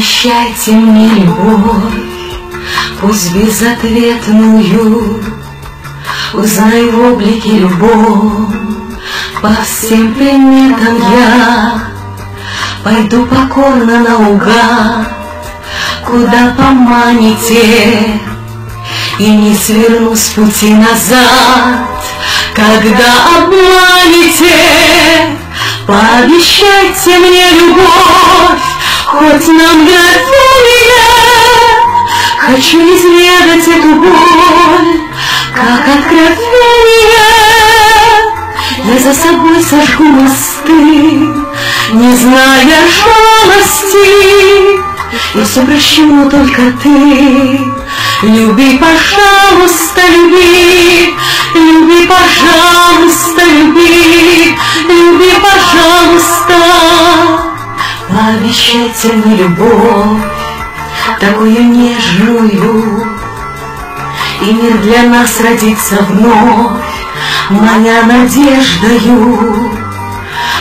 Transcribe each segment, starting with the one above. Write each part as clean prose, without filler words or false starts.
Пообещайте мне любовь, пусть безответную, узнай в облике любовь, по всем приметам я пойду покорно наугад, куда поманите, и не сверну с пути назад. Когда обманете, пообещайте мне любовь, хоть на мгновение. Хочу изведать эту боль, как откровение. Я за собой сожгу мосты, не зная жалости, и все прощу, но только ты. Люби, пожалуйста, люби, люби, пожалуйста, люби, люби, пожалуйста. Пообещайте мне любовь, такую нежную, и мир для нас родится вновь, моя надеждою,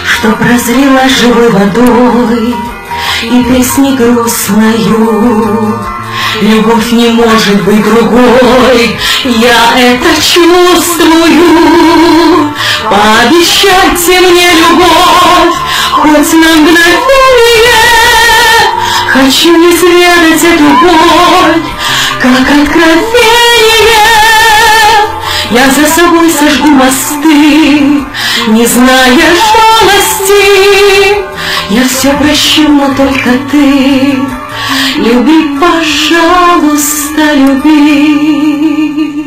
что прозрела живой водой и песней грустною. Любовь не может быть другой, я это чувствую. Пообещайте мне любовь, хоть на мгновение. Хочу изведать эту боль, как откровение. Я за собой сожгу мосты, не зная жалости. Я все прощу, но только ты. Люби, пожалуйста, люби.